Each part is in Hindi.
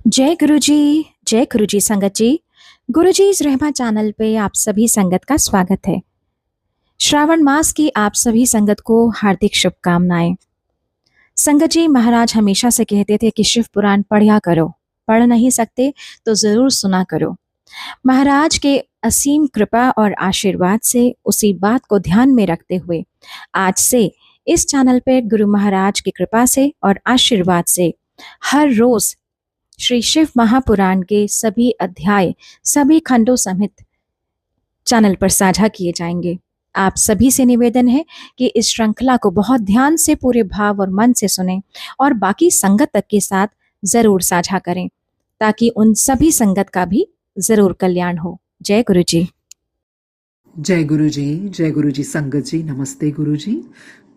जय गुरु जी संगत जी। गुरु जी इस रहमा चैनल पे आप सभी संगत का स्वागत है। श्रावण मास की आप सभी संगत को हार्दिक शुभकामनाएं। संगत जी, महाराज हमेशा से कहते थे कि शिव पुराण पढ़ा करो, पढ़ नहीं सकते तो जरूर सुना करो। महाराज के असीम कृपा और आशीर्वाद से उसी बात को ध्यान में रखते हुए आज से इस चैनल पे गुरु महाराज की कृपा से और आशीर्वाद से हर रोज श्री शिव महापुराण के सभी अध्याय, सभी खंडों समेत चैनल पर साझा किए जाएंगे। आप सभी से निवेदन है कि इस श्रृंखला को बहुत ध्यान से पूरे भाव और मन से सुने और बाकी संगत तक के साथ जरूर साझा करें, ताकि उन सभी संगत का भी जरूर कल्याण हो। जय गुरु जी। जय गुरु जी, जय गुरु जी संगत जी, नमस्ते गुरु जी।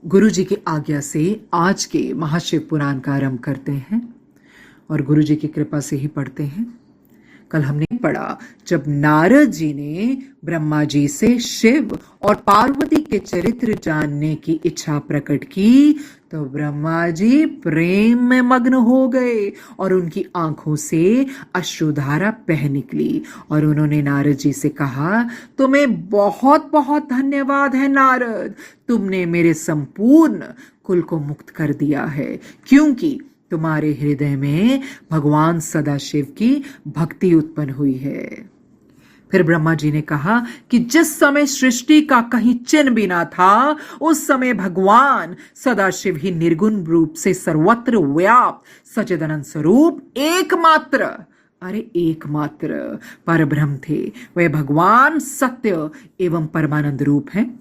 गुरु जी की आज्ञा से आज के महाशिव पुराण का आरंभ करते हैं और गुरु जी की कृपा से ही पढ़ते हैं। कल हमने पढ़ा जब नारद जी ने ब्रह्मा जी से शिव और पार्वती के चरित्र जानने की इच्छा प्रकट की तो ब्रह्मा जी प्रेम में मग्न हो गए और उनकी आंखों से अश्रुधारा बह निकली और उन्होंने नारद जी से कहा, तुम्हें बहुत बहुत धन्यवाद है नारद, तुमने मेरे संपूर्ण कुल को मुक्त कर दिया है, क्योंकि तुम्हारे हृदय में भगवान सदाशिव की भक्ति उत्पन्न हुई है। फिर ब्रह्मा जी ने कहा कि जिस समय सृष्टि का कहीं चिन्ह भी ना था, उस समय भगवान सदाशिव ही निर्गुण रूप से सर्वत्र व्याप्त सच्चिदानंद स्वरूप एकमात्र परब्रह्म थे। वह भगवान सत्य एवं परमानंद रूप हैं।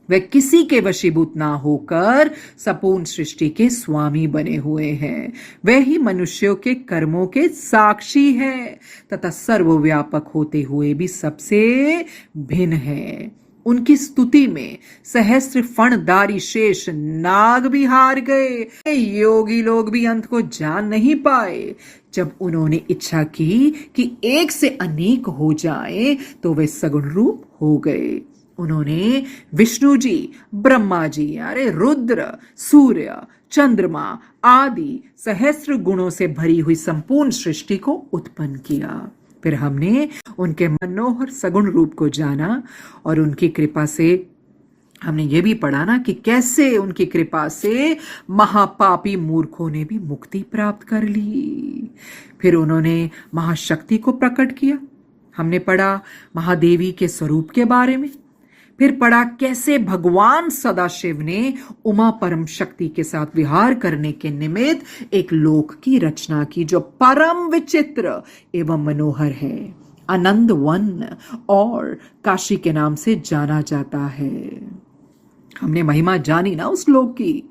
वे किसी के वशीभूत ना होकर संपूर्ण सृष्टि के स्वामी बने हुए हैं। वे ही मनुष्यों के कर्मों के साक्षी हैं तथा सर्वव्यापक होते हुए भी सबसे भिन्न हैं। उनकी स्तुति में सहस्त्र फणधारी शेष नाग भी हार गए। योगी लोग भी अंत को जान नहीं पाए। जब उन्होंने इच्छा की कि एक से अनेक हो जाए तो वे सगुण रूप हो गए। उन्होंने विष्णु जी, ब्रह्मा जी, रुद्र, सूर्य, चंद्रमा आदि सहस्त्र गुणों से भरी हुई संपूर्ण सृष्टि को उत्पन्न किया। फिर हमने उनके मनोहर सगुण रूप को जाना और उनकी कृपा से हमने ये भी पढ़ा ना कि कैसे उनकी कृपा से महापापी मूर्खों ने भी मुक्ति प्राप्त कर ली। फिर उन्होंने महाशक्ति को प्रकट किया। हमने पढ़ा महादेवी के स्वरूप के बारे में। फिर पढ़ा कैसे भगवान सदाशिव ने उमा परम शक्ति के साथ विहार करने के निमित्त एक लोक की रचना की जो परम विचित्र एवं मनोहर है, आनंद वन और काशी के नाम से जाना जाता है। हमने महिमा जानी ना उस लोक की।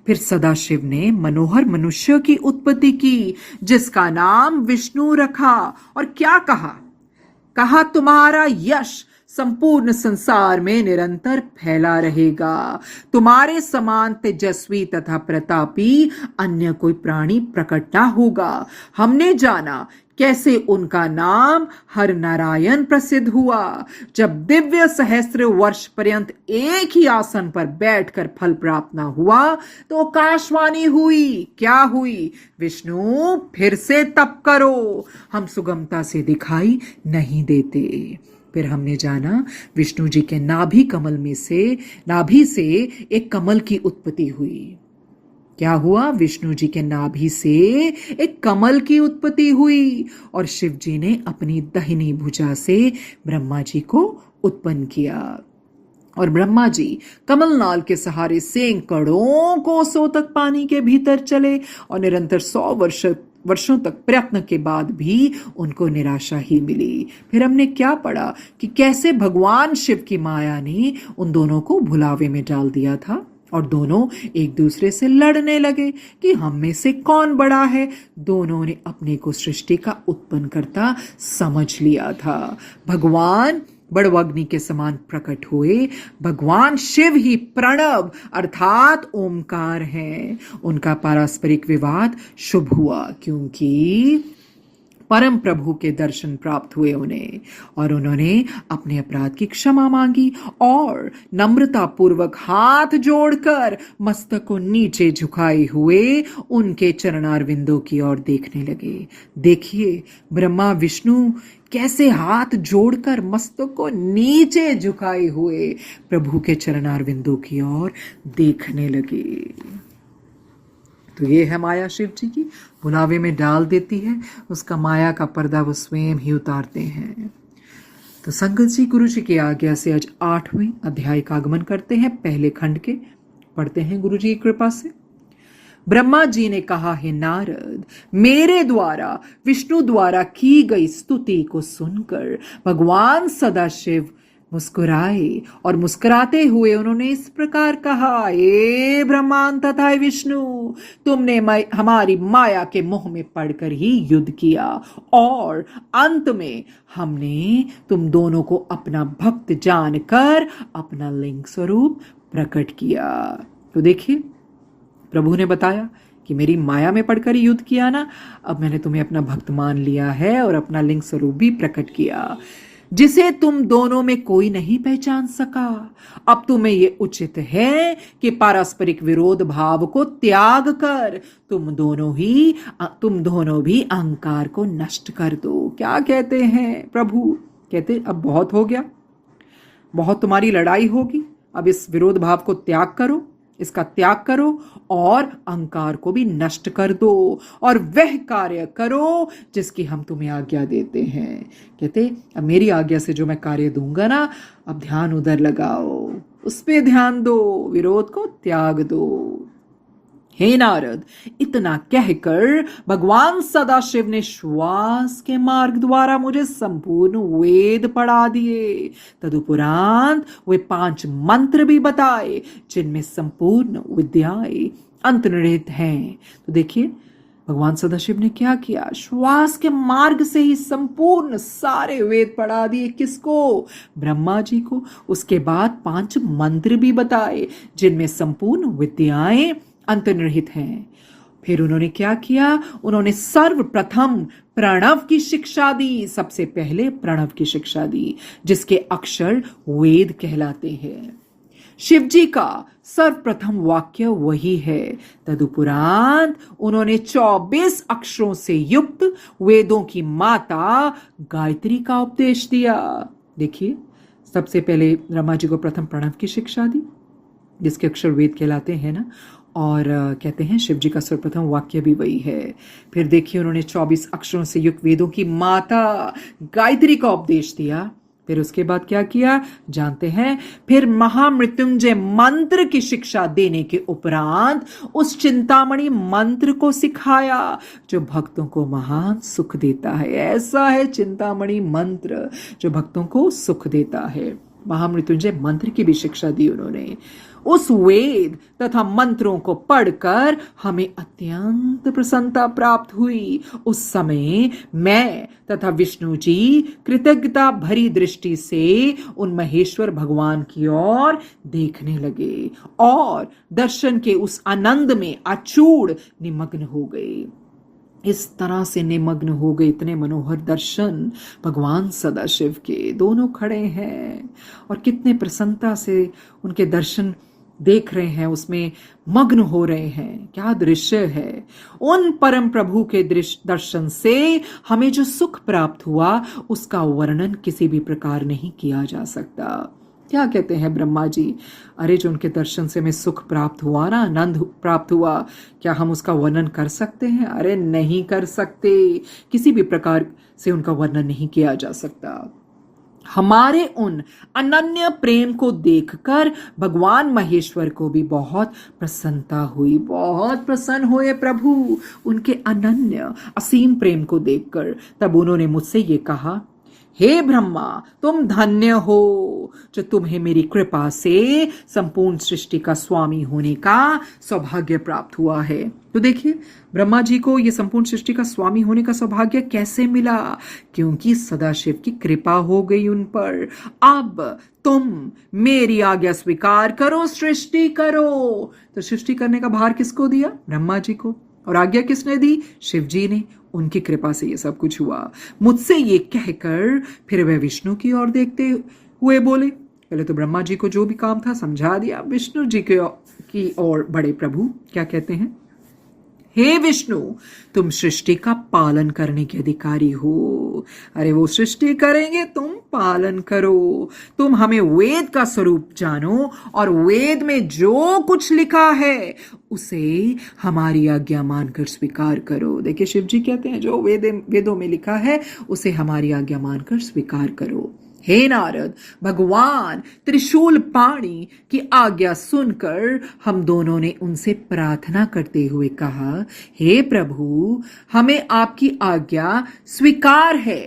फिर सदाशिव ने मनोहर मनुष्य की उत्पत्ति की जिसका नाम विष्णु रखा और क्या कहा तुम्हारा यश संपूर्ण संसार में निरंतर फैला रहेगा। तुम्हारे समान तेजस्वी तथा प्रतापी अन्य कोई प्राणी प्रकट ना होगा। हमने जाना कैसे उनका नाम हर नारायण प्रसिद्ध हुआ। जब दिव्य सहस्त्र वर्ष पर्यंत एक ही आसन पर बैठकर फल प्राप्त ना हुआ तो आकाशवाणी हुई। क्या हुई? विष्णु फिर से तप करो, हम सुगमता से दिखाई नहीं देते। फिर हमने जाना विष्णु जी के नाभि से एक कमल की उत्पत्ति हुई। क्या हुआ? विष्णु जी के नाभि से एक कमल की उत्पत्ति हुई और शिव जी ने अपनी दाहिनी भुजा से ब्रह्मा जी को उत्पन्न किया और ब्रह्मा जी कमलनाल के सहारे सैकड़ों कोसों तक पानी के भीतर चले और निरंतर 100 वर्षों तक प्रयत्न के बाद भी उनको निराशा ही मिली। फिर हमने क्या पढ़ा कि कैसे भगवान शिव की माया ने उन दोनों को भुलावे में डाल दिया था और दोनों एक दूसरे से लड़ने लगे कि हम में से कौन बड़ा है। दोनों ने अपने को सृष्टि का उत्पन्न करता समझ लिया था। भगवान बड़वग्नि के समान प्रकट हुए। भगवान शिव ही प्रणव अर्थात ओमकार हैं। उनका पारस्परिक विवाद शुभ हुआ क्योंकि परम प्रभु के दर्शन प्राप्त हुए उन्हें, और उन्होंने अपने अपराध की क्षमा मांगी और नम्रता पूर्वक हाथ जोड़कर मस्तक को नीचे झुकाए हुए उनके चरणारविंदों की ओर देखने लगे। देखिए ब्रह्मा विष्णु कैसे हाथ जोड़कर मस्तक को नीचे झुकाए हुए प्रभु के चरणारविंदों की ओर देखने लगे। तो ये है माया शिव जी की, बुलावे में डाल देती है, उसका माया का पर्दा वो स्वयं ही उतारते हैं। तो संगत जी गुरु जी की आज्ञा से आज 8वें अध्याय का आगमन करते हैं, पहले खंड के पढ़ते हैं गुरु जी की कृपा से। ब्रह्मा जी ने कहा, हे नारद, मेरे द्वारा विष्णु द्वारा की गई स्तुति को सुनकर भगवान सदाशिव मुस्कुराए और मुस्कुराते हुए उन्होंने इस प्रकार कहा, हे ब्रह्मांड तथा विष्णु, तुमने हमारी माया के मोह में पड़कर ही युद्ध किया और अंत में हमने तुम दोनों को अपना भक्त जानकर अपना लिंग स्वरूप प्रकट किया। तो देखिए प्रभु ने बताया कि मेरी माया में पड़कर युद्ध किया ना, अब मैंने तुम्हें अपना भक्त मान लिया है और अपना लिंग स्वरूप भी प्रकट किया, जिसे तुम दोनों में कोई नहीं पहचान सका। अब तुम्हें ये उचित है कि पारस्परिक विरोध भाव को त्याग कर तुम दोनों भी अहंकार को नष्ट कर दो। क्या कहते हैं प्रभु? कहते अब बहुत हो गया, बहुत तुम्हारी लड़ाई होगी, अब इस विरोध भाव को त्याग करो, इसका त्याग करो और अहंकार को भी नष्ट कर दो और वह कार्य करो जिसकी हम तुम्हें आज्ञा देते हैं। कहते अब मेरी आज्ञा से जो मैं कार्य दूंगा ना, अब ध्यान उधर लगाओ, उस पे ध्यान दो, विरोध को त्याग दो। हे नारद, इतना कहकर भगवान सदाशिव ने श्वास के मार्ग द्वारा मुझे संपूर्ण वेद पढ़ा दिए। तदुपरांत वे 5 मंत्र भी बताए जिनमें संपूर्ण विद्याएं अंतर्निहित हैं। तो देखिए भगवान सदाशिव ने क्या किया, श्वास के मार्ग से ही संपूर्ण सारे वेद पढ़ा दिए। किसको? ब्रह्मा जी को। उसके बाद 5 मंत्र भी बताए जिनमें संपूर्ण विद्याएं अंतर्निहित हैं। फिर उन्होंने क्या किया, उन्होंने सर्वप्रथम प्रणव की शिक्षा दी। सबसे पहले प्रणव की शिक्षा दी जिसके अक्षर वेद कहलाते हैं। शिव जी का सर्वप्रथम वाक्य वही है। तदुपरांत उन्होंने 24 अक्षरों से युक्त वेदों की माता गायत्री का उपदेश दिया। देखिए सबसे पहले ब्रह्मा जी को प्रथम प्रणव की शिक्षा दी जिसके अक्षर वेद कहलाते हैं ना, और कहते हैं शिव जी का सर्वप्रथम वाक्य भी वही है। फिर देखिए उन्होंने 24 अक्षरों से युक्त वेदों की माता गायत्री का उपदेश दिया। फिर उसके बाद क्या किया जानते हैं? फिर महामृत्युंजय मंत्र की शिक्षा देने के उपरांत उस चिंतामणि मंत्र को सिखाया जो भक्तों को महान सुख देता है। ऐसा है चिंतामणि मंत्र जो भक्तों को सुख देता है। महामृत्युंजय मंत्र की भी शिक्षा दी उन्होंने। उस वेद तथा मंत्रों को पढ़कर हमें अत्यंत प्रसन्नता प्राप्त हुई। उस समय मैं तथा विष्णु जी कृतज्ञता भरी दृष्टि से उन महेश्वर भगवान की ओर देखने लगे और दर्शन के उस आनंद में अचूड़ निमग्न हो गए। इस तरह से निमग्न हो गए, इतने मनोहर दर्शन भगवान सदाशिव के। दोनों खड़े हैं और कितने प्रसन्नता से उनके दर्शन देख रहे हैं, उसमें मग्न हो रहे हैं। क्या दृश्य है! उन परम प्रभु के दर्शन से हमें जो सुख प्राप्त हुआ उसका वर्णन किसी भी प्रकार नहीं किया जा सकता। क्या कहते हैं ब्रह्मा जी? अरे जो उनके दर्शन से हमें सुख प्राप्त हुआ ना, आनंद प्राप्त हुआ, क्या हम उसका वर्णन कर सकते हैं? अरे नहीं कर सकते, किसी भी प्रकार से उनका वर्णन नहीं किया जा सकता। हमारे उन अनन्य प्रेम को देखकर भगवान महेश्वर को भी बहुत प्रसन्नता हुई। बहुत प्रसन्न हुए प्रभु उनके अनन्य असीम प्रेम को देखकर। तब उन्होंने मुझसे ये कहा, हे ब्रह्मा, तुम धन्य हो जो तुम्हें मेरी कृपा से संपूर्ण सृष्टि का स्वामी होने का सौभाग्य प्राप्त हुआ है। तो देखिए ब्रह्मा जी को ये संपूर्ण सृष्टि का स्वामी होने का सौभाग्य कैसे मिला? क्योंकि सदाशिव की कृपा हो गई उन पर। अब तुम मेरी आज्ञा स्वीकार करो, सृष्टि करो। तो सृष्टि करने का भार किसको दिया? ब्रह्मा जी को। और आज्ञा किसने दी? शिव जी ने। उनकी कृपा से ये सब कुछ हुआ। मुझसे ये कहकर फिर वह विष्णु की ओर देखते हुए बोले। पहले तो ब्रह्मा जी को जो भी काम था समझा दिया, विष्णु जी की ओर बड़े प्रभु क्या कहते हैं? हे विष्णु, तुम सृष्टि का पालन करने के अधिकारी हो। अरे वो सृष्टि करेंगे, तुम पालन करो। तुम हमें वेद का स्वरूप जानो और वेद में जो कुछ लिखा है उसे हमारी आज्ञा मानकर स्वीकार करो। देखिए शिव जी कहते हैं जो वेदों में लिखा है उसे हमारी आज्ञा मानकर स्वीकार करो। हे नारद, भगवान त्रिशूल पाणी की आज्ञा सुनकर हम दोनों ने उनसे प्रार्थना करते हुए कहा, हे प्रभु, हमें आपकी आज्ञा स्वीकार है,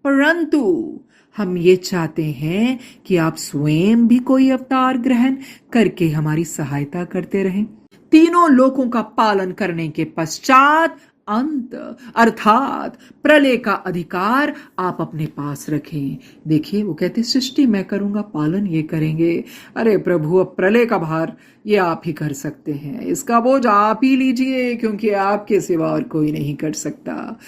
परंतु हम ये चाहते हैं कि आप स्वयं भी कोई अवतार ग्रहण करके हमारी सहायता करते रहें। तीनों लोकों का पालन करने के पश्चात अंत अर्थात प्रलय का अधिकार आप अपने पास रखें। देखिए वो कहते सृष्टि मैं करूंगा, पालन ये करेंगे। अरे प्रभु, अब प्रलय का भार ये आप ही कर सकते हैं, इसका बोझ आप ही लीजिए, क्योंकि आपके सिवा और कोई नहीं कर सकता।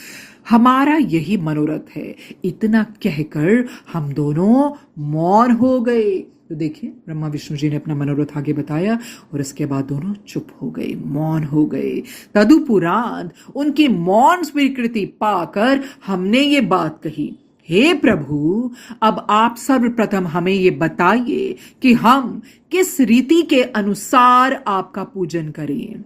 हमारा यही मनोरथ है। इतना कहकर हम दोनों मौन हो गए। तो देखिए ब्रह्मा विष्णु जी ने अपना मनोरथ आगे बताया और इसके बाद दोनों चुप हो गए, मौन हो गए। तदुपरांत उनकी मौन स्वीकृति पाकर हमने ये बात कही, हे प्रभु, अब आप सर्वप्रथम हमें ये बताइए कि हम किस रीति के अनुसार आपका पूजन करें।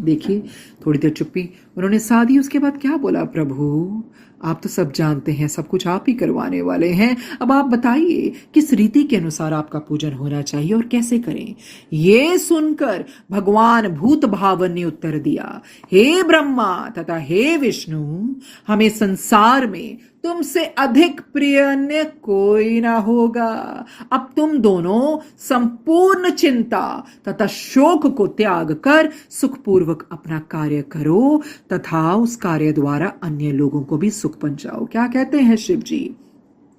देखिए थोड़ी देर चुप्पी उन्होंने साधी। उसके बाद क्या बोला, प्रभु आप तो सब जानते हैं, सब कुछ आप ही करवाने वाले हैं। अब आप बताइए किस रीति के अनुसार आपका पूजन होना चाहिए और कैसे करें। ये सुनकर भगवान भूत भावन ने उत्तर दिया, हे ब्रह्मा तथा हे विष्णु, हमें संसार में तुमसे अधिक प्रिय अन्य कोई ना होगा। अब तुम दोनों संपूर्ण चिंता तथा शोक को त्याग कर सुखपूर्वक अपना कार्य करो तथा उस कार्य द्वारा अन्य लोगों को भी सुख पहुंचाओ। क्या कहते हैं शिव जी?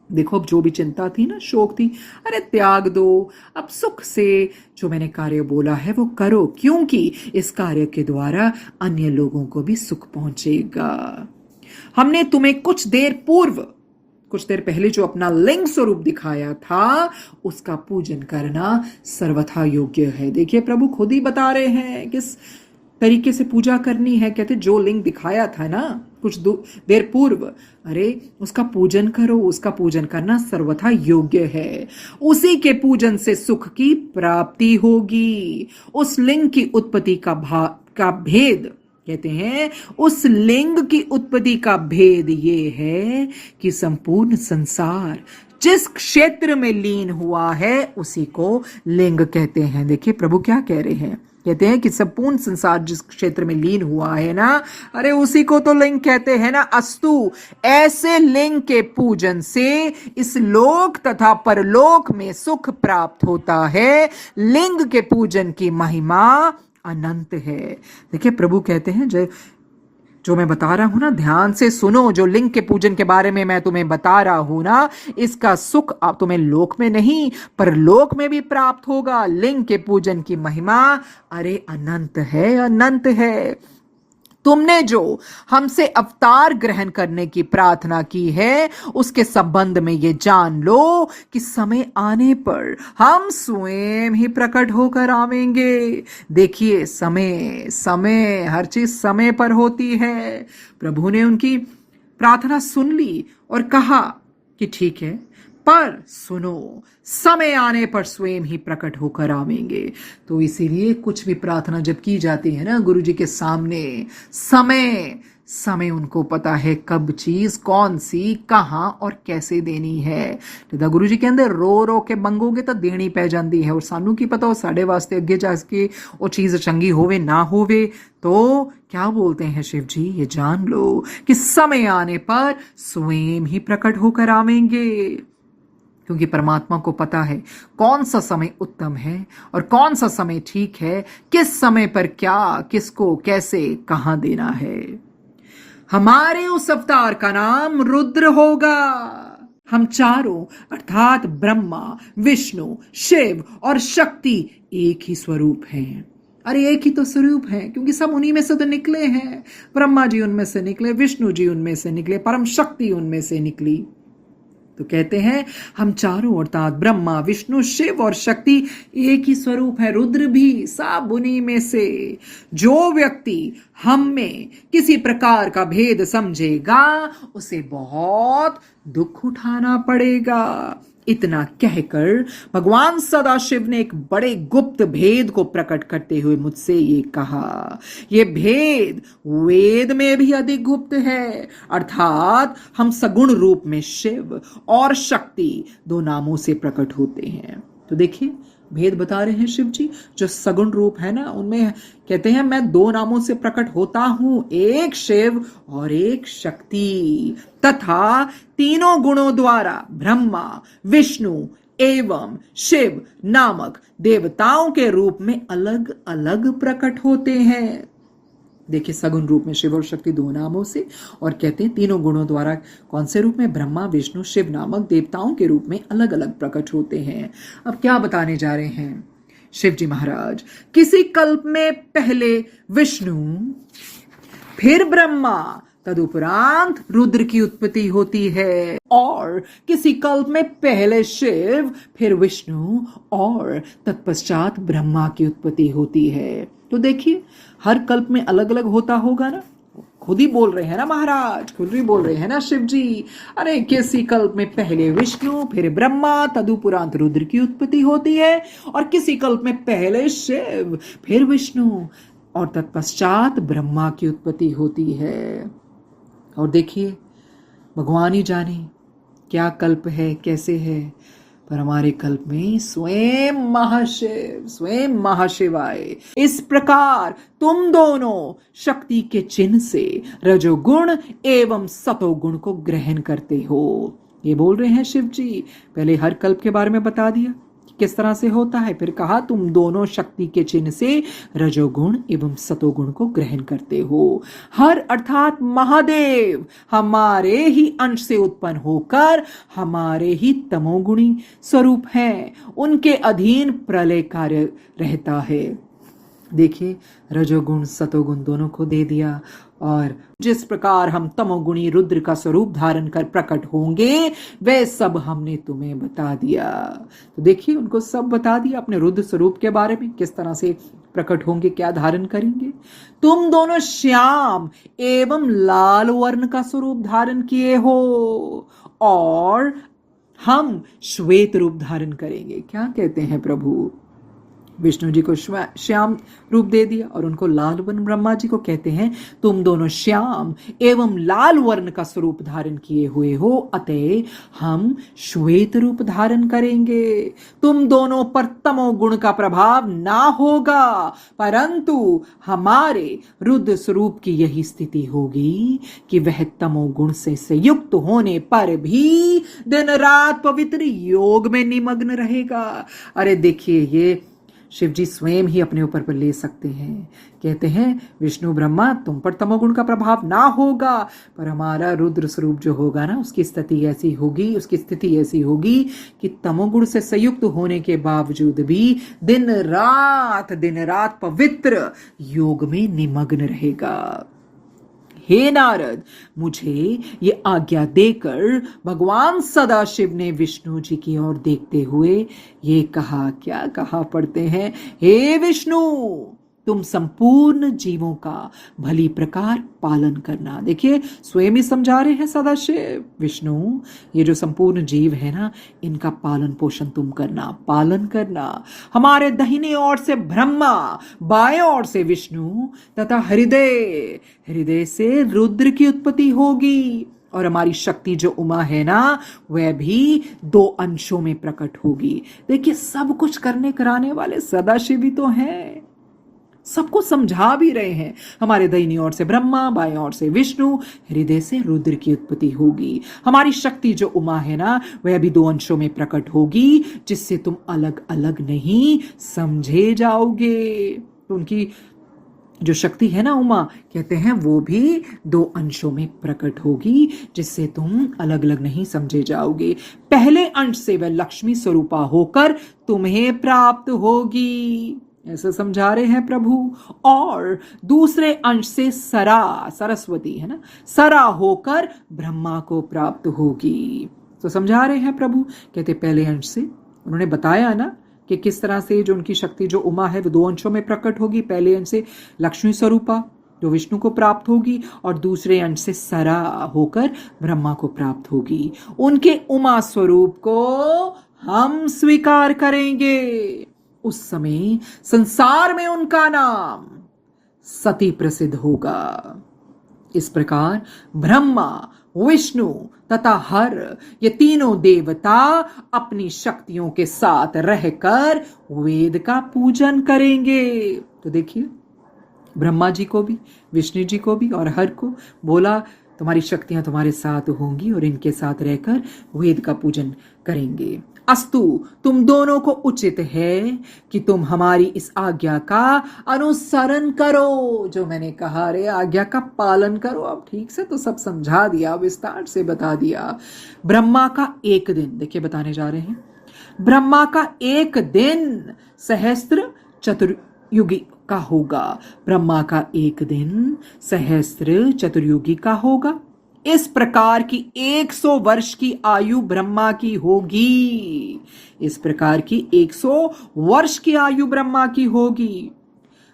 देखो अब जो भी चिंता थी ना, शोक थी, अरे त्याग दो। अब सुख से जो मैंने कार्य बोला है वो करो, क्योंकि इस कार्य के द्वारा अन्य लोगों को भी सुख पहुंचेगा। हमने तुम्हें कुछ देर पहले जो अपना लिंग स्वरूप दिखाया था उसका पूजन करना सर्वथा योग्य है। देखिए प्रभु खुद ही बता रहे हैं किस तरीके से पूजा करनी है। कहते जो लिंग दिखाया था ना कुछ देर पूर्व, अरे उसका पूजन करो, उसका पूजन करना सर्वथा योग्य है। उसी के पूजन से सुख की प्राप्ति होगी। उस लिंग की उत्पत्ति का भेद कहते हैं, उस लिंग की उत्पत्ति का भेद ये है कि संपूर्ण संसार जिस क्षेत्र में लीन हुआ है उसी को लिंग कहते हैं। देखिए प्रभु क्या कह रहे हैं, कहते हैं कि संपूर्ण संसार जिस क्षेत्र में लीन हुआ है ना, अरे उसी को तो लिंग कहते हैं ना। अस्तु, ऐसे लिंग के पूजन से इस लोक तथा परलोक में सुख प्राप्त होता है। लिंग के पूजन की महिमा अनंत है। देखिए प्रभु कहते हैं जो मैं बता रहा हूं ना, ध्यान से सुनो। जो लिंग के पूजन के बारे में मैं तुम्हें बता रहा हूं ना, इसका सुख अब तुम्हें लोक में नहीं पर लोक में भी प्राप्त होगा। लिंग के पूजन की महिमा अरे अनंत है, अनंत है। तुमने जो हमसे अवतार ग्रहण करने की प्रार्थना की है उसके संबंध में ये जान लो कि समय आने पर हम स्वयं ही प्रकट होकर आवेंगे। देखिए समय हर चीज समय पर होती है। प्रभु ने उनकी प्रार्थना सुन ली और कहा कि ठीक है, पर सुनो, समय आने पर स्वयं ही प्रकट होकर आवेंगे। तो इसीलिए कुछ भी प्रार्थना जब की जाती है ना गुरु जी के सामने, समय उनको पता है कब चीज कौन सी कहां और कैसे देनी है। तो गुरु जी के अंदर रो के मंगोगे तो देनी पै जाती है, और सानू की पता हो साढ़े वास्ते अगे जाके वो चीज चंगी होवे ना होवे। तो क्या बोलते हैं शिव जी, ये जान लो कि समय आने पर स्वयं ही प्रकट होकर आवेंगे, क्योंकि परमात्मा को पता है कौन सा समय उत्तम है और कौन सा समय ठीक है, किस समय पर क्या किसको कैसे कहां देना है। हमारे उस अवतार का नाम रुद्र होगा। हम चारों अर्थात ब्रह्मा, विष्णु, शिव और शक्ति एक ही स्वरूप हैं। अरे एक ही तो स्वरूप है, क्योंकि सब उन्हीं में से तो निकले हैं। ब्रह्मा जी उनमें से निकले, विष्णु जी उनमें से निकले, परम शक्ति उनमें से निकली। तो कहते हैं हम चारों अर्थात ब्रह्मा, विष्णु, शिव और शक्ति एक ही स्वरूप है। रुद्र भी सब उन्हीं में से। जो व्यक्ति हम में किसी प्रकार का भेद समझेगा उसे बहुत दुख उठाना पड़ेगा। इतना कहकर भगवान सदाशिव ने एक बड़े गुप्त भेद को प्रकट करते हुए मुझसे ये कहा, ये भेद वेद में भी अधिक गुप्त है। अर्थात हम सगुण रूप में शिव और शक्ति दो नामों से प्रकट होते हैं। तो देखिए भेद बता रहे हैं शिव जी। जो सगुण रूप है ना, उनमें कहते हैं मैं दो नामों से प्रकट होता हूं, एक शिव और एक शक्ति, तथा तीनों गुणों द्वारा ब्रह्मा, विष्णु एवं शिव नामक देवताओं के रूप में अलग अलग प्रकट होते हैं। देखिए सगुण रूप में शिव और शक्ति दो नामों से, और कहते हैं तीनों गुणों द्वारा कौन से रूप में, ब्रह्मा, विष्णु, शिव नामक देवताओं के रूप में अलग अलग प्रकट होते हैं। अब क्या बताने जा रहे हैं शिव जी महाराज? किसी कल्प में पहले विष्णु, फिर ब्रह्मा, तदुपरांत रुद्र की उत्पत्ति होती है, और किसी कल्प में पहले शिव, फिर विष्णु और तत्पश्चात ब्रह्मा की उत्पत्ति होती है। तो देखिए हर कल्प में अलग अलग होता होगा ना। खुद ही बोल रहे हैं ना महाराज, खुद ही बोल रहे हैं ना शिव जी। अरे किसी कल्प में पहले विष्णु, फिर ब्रह्मा, तदुपरांत रुद्र की उत्पत्ति होती है, और किसी कल्प में पहले शिव, फिर विष्णु और तत्पश्चात ब्रह्मा की उत्पत्ति होती है। और देखिए भगवान ही जाने क्या कल्प है, कैसे है, पर हमारे कल्प में स्वयं महाशिव, स्वयं महाशिवाय इस प्रकार तुम दोनों शक्ति के चिन्ह से रजोगुण एवं सतोगुण को ग्रहण करते हो। ये बोल रहे हैं शिव जी। पहले हर कल्प के बारे में बता दिया किस तरह से होता है, फिर कहा तुम दोनों शक्ति के चिन्ह से रजोगुण एवं सतोगुण को ग्रहण करते हो। हर अर्थात महादेव हमारे ही अंश से उत्पन्न होकर हमारे ही तमोगुणी स्वरूप हैं, उनके अधीन प्रलय कार्य रहता है। देखिए रजोगुण सतोगुण दोनों को दे दिया, और जिस प्रकार हम तमोगुणी रुद्र का स्वरूप धारण कर प्रकट होंगे वह सब हमने तुम्हें बता दिया। तो देखिए उनको सब बता दिया अपने रुद्र स्वरूप के बारे में, किस तरह से प्रकट होंगे, क्या धारण करेंगे। तुम दोनों श्याम एवं लाल वर्ण का स्वरूप धारण किए हो, और हम श्वेत रूप धारण करेंगे। क्या कहते हैं प्रभु? विष्णु जी को श्याम रूप दे दिया और उनको लाल वर्ण। ब्रह्मा जी को कहते हैं तुम दोनों श्याम एवं लाल वर्ण का स्वरूप धारण किए हुए हो, अतः हम श्वेत रूप धारण करेंगे। तुम दोनों पर तमोगुण का प्रभाव ना होगा, परंतु हमारे रुद्र स्वरूप की यही स्थिति होगी कि वह तमोगुण से संयुक्त होने पर भी दिन रात पवित्र योग में निमग्न रहेगा। अरे देखिए ये शिव जी स्वयं ही अपने ऊपर पर ले सकते हैं। कहते हैं विष्णु ब्रह्मा तुम पर तमोगुण का प्रभाव ना होगा, पर हमारा रुद्र स्वरूप जो होगा ना उसकी स्थिति ऐसी होगी, उसकी स्थिति ऐसी होगी कि तमोगुण से संयुक्त होने के बावजूद भी दिन रात पवित्र योग में निमग्न रहेगा। हे नारद, मुझे ये आज्ञा देकर भगवान सदाशिव ने विष्णु जी की ओर देखते हुए ये कहा, क्या कहा पढ़ते हैं, हे विष्णु तुम संपूर्ण जीवों का भली प्रकार पालन करना। देखिए स्वयं ही समझा रहे हैं सदाशिव, विष्णु ये जो संपूर्ण जीव है ना इनका पालन पोषण तुम करना, पालन करना। हमारे दाहिने ओर से ब्रह्मा, बाएं ओर से विष्णु तथा हृदय से रुद्र की उत्पत्ति होगी, और हमारी शक्ति जो उमा है ना वह भी दो अंशों में प्रकट होगी। देखिए सब कुछ करने कराने वाले सदाशिव ही तो हैं, सबको समझा भी रहे हैं। हमारे दाहिनी ओर से ब्रह्मा, बाएं ओर से विष्णु, हृदय से रुद्र की उत्पत्ति होगी। हमारी शक्ति जो उमा है ना वह भी दो अंशों में प्रकट होगी, जिससे तुम अलग अलग नहीं समझे जाओगे। तो उनकी जो शक्ति है ना उमा, कहते हैं वो भी दो अंशों में प्रकट होगी, जिससे तुम अलग अलग नहीं समझे जाओगे। पहले अंश से वह लक्ष्मी स्वरूपा होकर तुम्हें प्राप्त होगी। ऐसे समझा रहे हैं प्रभु। और दूसरे अंश से सरा, सरस्वती है ना, सरा होकर ब्रह्मा को प्राप्त होगी। तो समझा रहे हैं प्रभु, कहते पहले अंश से उन्होंने बताया ना कि किस तरह से जो उनकी शक्ति जो उमा है वो दो अंशों में प्रकट होगी। पहले अंश से लक्ष्मी स्वरूपा जो विष्णु को प्राप्त होगी और दूसरे अंश से सरा होकर ब्रह्मा को प्राप्त होगी। उनके उमा स्वरूप को हम स्वीकार करेंगे। उस समय संसार में उनका नाम सती प्रसिद्ध होगा। इस प्रकार ब्रह्मा, विष्णु तथा हर ये तीनों देवता अपनी शक्तियों के साथ रहकर वेद का पूजन करेंगे। तो देखिए ब्रह्मा जी को भी, विष्णु जी को भी और हर को बोला तुम्हारी शक्तियां तुम्हारे साथ होंगी और इनके साथ रहकर वेद का पूजन करेंगे। अस्तु, तुम दोनों को उचित है कि तुम हमारी इस आज्ञा का अनुसरण करो। जो मैंने कहा रे आज्ञा का पालन करो। अब ठीक से तो सब समझा दिया, विस्तार से बता दिया। ब्रह्मा का एक दिन, देखिए बताने जा रहे हैं, ब्रह्मा का एक दिन सहस्त्र चतुर्युगी का होगा। ब्रह्मा का एक दिन सहस्त्र चतुर्युगी का होगा। इस प्रकार की 100 वर्ष की आयु ब्रह्मा की होगी। इस प्रकार की 100 वर्ष की आयु ब्रह्मा की होगी।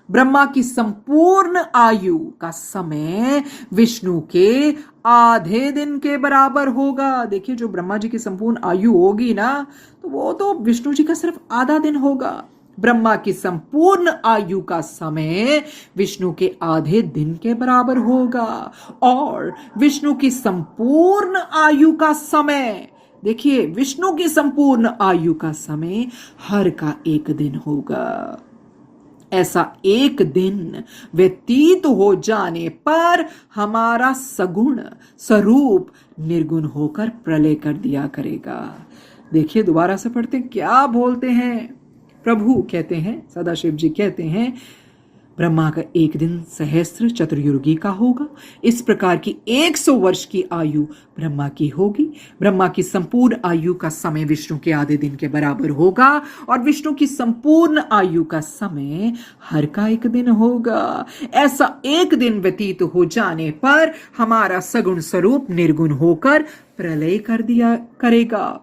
ब्रह्मा की संपूर्ण आयु का समय विष्णु के आधे दिन के बराबर होगा। देखिए जो ब्रह्मा जी की संपूर्ण आयु होगी ना, तो वो तो विष्णु जी का सिर्फ आधा दिन होगा। ब्रह्मा की संपूर्ण आयु का समय विष्णु के आधे दिन के बराबर होगा। और विष्णु की संपूर्ण आयु का समय, देखिए विष्णु की संपूर्ण आयु का समय हर का एक दिन होगा। ऐसा एक दिन व्यतीत हो जाने पर हमारा सगुण स्वरूप निर्गुण होकर प्रलय कर दिया करेगा। देखिए दोबारा से पढ़ते हैं, क्या बोलते हैं प्रभु। कहते हैं, सदाशिव जी कहते हैं, ब्रह्मा का एक दिन सहस्त्र चतुर्युगी का होगा। इस प्रकार की 100 वर्ष की आयु ब्रह्मा की होगी। ब्रह्मा की संपूर्ण आयु का समय विष्णु के आधे दिन के बराबर होगा और विष्णु की संपूर्ण आयु का समय हर का एक दिन होगा। ऐसा एक दिन व्यतीत हो जाने पर हमारा सगुण स्वरूप निर्गुण होकर प्रलय कर दिया करेगा।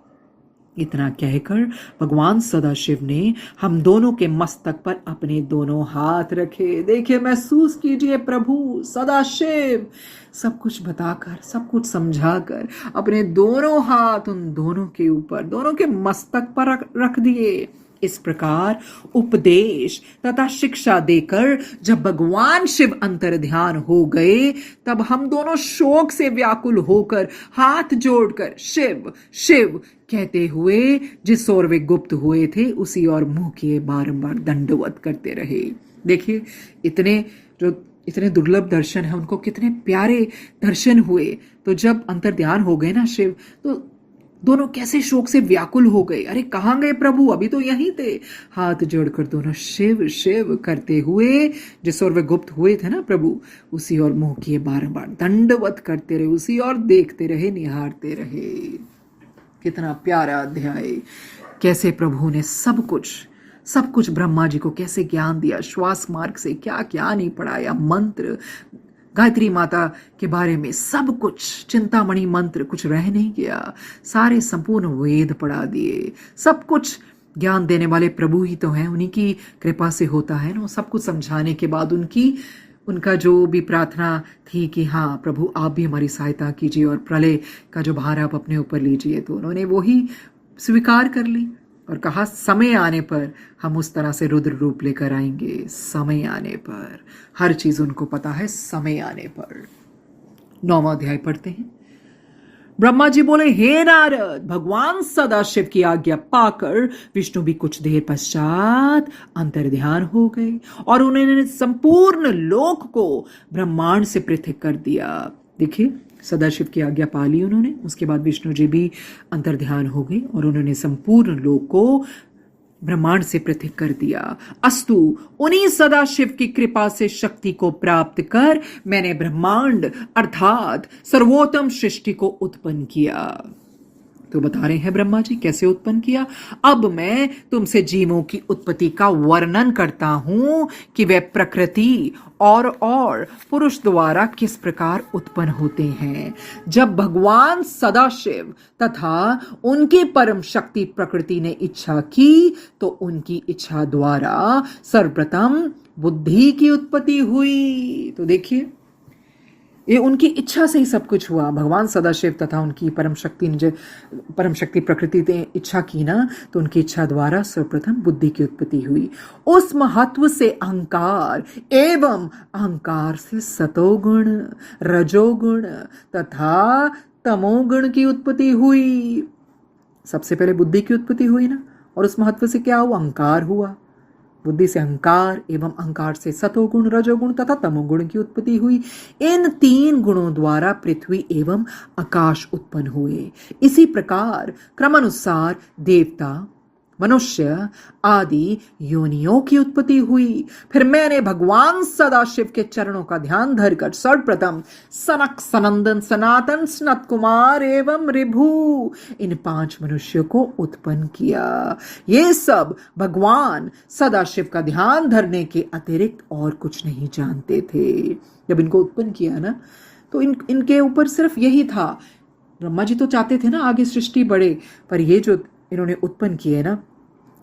इतना कहकर भगवान सदाशिव ने हम दोनों के मस्तक पर अपने दोनों हाथ रखे। देखिए महसूस कीजिए प्रभु सदाशिव सब कुछ बताकर, सब कुछ समझाकर अपने दोनों हाथ उन दोनों के ऊपर, दोनों के मस्तक पर रख दिए। इस प्रकार उपदेश तथा शिक्षा देकर जब भगवान शिव अंतर ध्यान हो गए, तब हम दोनों शोक से व्याकुल होकर हाथ जोड़कर शिव शिव कहते हुए जिस ओर वे गुप्त हुए थे उसी ओर मुंह किए बारंबार दंडवत करते रहे। देखिए इतने दुर्लभ दर्शन है, उनको कितने प्यारे दर्शन हुए। तो जब अंतर ध्यान हो गए ना शिव, तो दोनों कैसे शोक से व्याकुल हो गए। अरे कहाँ गए प्रभु, अभी तो यहीं थे। हाथ जोड़कर दोनों शिव शिव करते हुए जिस ओर वे गुप्त हुए थे ना प्रभु, उसी ओर मुंह किए बारंबार दंडवत करते रहे, उसी ओर देखते रहे, निहारते रहे। कितना प्यारा अध्याय। कैसे प्रभु ने सब कुछ ब्रह्मा जी को कैसे ज्ञान दिया, श्वास मार्ग से क्या क्या नहीं पढ़ाया, मंत्र, गायत्री माता के बारे में सब कुछ, चिंतामणि मंत्र कुछ रह नहीं गया। सारे संपूर्ण वेद पढ़ा दिए। सब कुछ ज्ञान देने वाले प्रभु ही तो हैं, उन्हीं की कृपा से होता है ना। सब कुछ समझाने के बाद उनका जो भी प्रार्थना थी कि हाँ प्रभु आप भी हमारी सहायता कीजिए और प्रलय का जो भार आप अपने ऊपर लीजिए, तो उन्होंने वो ही स्वीकार कर ली और कहा समय आने पर हम उस तरह से रुद्र रूप लेकर आएंगे। समय आने पर, हर चीज उनको पता है, समय आने पर। 9वां अध्याय पढ़ते हैं। ब्रह्मा जी बोले, हे नारद, भगवान सदाशिव की आज्ञा पाकर विष्णु भी कुछ देर पश्चात अंतर ध्यान हो गए और उन्होंने संपूर्ण लोक को ब्रह्मांड से पृथक कर दिया। देखिए सदाशिव की आज्ञा पा ली उन्होंने। उसके बाद विष्णु जी भी अंतर ध्यान हो गए और उन्होंने संपूर्ण लोक को ब्रह्मांड से पृथक कर दिया। अस्तु, उन्हीं सदाशिव की कृपा से शक्ति को प्राप्त कर मैंने ब्रह्मांड अर्थात सर्वोत्तम सृष्टि को उत्पन्न किया। तो बता रहे हैं ब्रह्मा जी कैसे उत्पन्न किया। अब मैं तुमसे जीवों की उत्पत्ति का वर्णन करता हूं कि वे प्रकृति और पुरुष द्वारा किस प्रकार उत्पन्न होते हैं। जब भगवान सदाशिव तथा उनकी परम शक्ति प्रकृति ने इच्छा की तो उनकी इच्छा द्वारा सर्वप्रथम बुद्धि की उत्पत्ति हुई। तो देखिए ये उनकी इच्छा से ही सब कुछ हुआ। भगवान सदाशिव तथा उनकी परम शक्ति प्रकृति ने इच्छा की ना, तो उनकी इच्छा द्वारा सर्वप्रथम बुद्धि की उत्पत्ति हुई। उस महत्व से अहंकार एवं अहंकार से सतोगुण, रजोगुण तथा तमोगुण की उत्पत्ति हुई। सबसे पहले बुद्धि की उत्पत्ति हुई ना, और उस महत्व से क्या हुआ? अहंकार हुआ। बुद्धि से अहंकार एवं अहंकार से सतोगुण, रजोगुण तथा तमोगुण की उत्पत्ति हुई। इन 3 गुणों द्वारा पृथ्वी एवं आकाश उत्पन्न हुए। इसी प्रकार क्रमानुसार देवता, मनुष्य आदि योनियों की उत्पत्ति हुई। फिर मैंने भगवान सदाशिव के चरणों का ध्यान धरकर सर्वप्रथम सनक, सनंदन, सनातन, सनत कुमार एवं ऋभु इन 5 मनुष्यों को उत्पन्न किया। ये सब भगवान सदाशिव का ध्यान धरने के अतिरिक्त और कुछ नहीं जानते थे। जब इनको उत्पन्न किया ना, तो इनके ऊपर सिर्फ यही था। ब्रह्मा जी तो चाहते थे ना आगे सृष्टि बढ़े, पर ये जो इन्होंने उत्पन्न किए ना,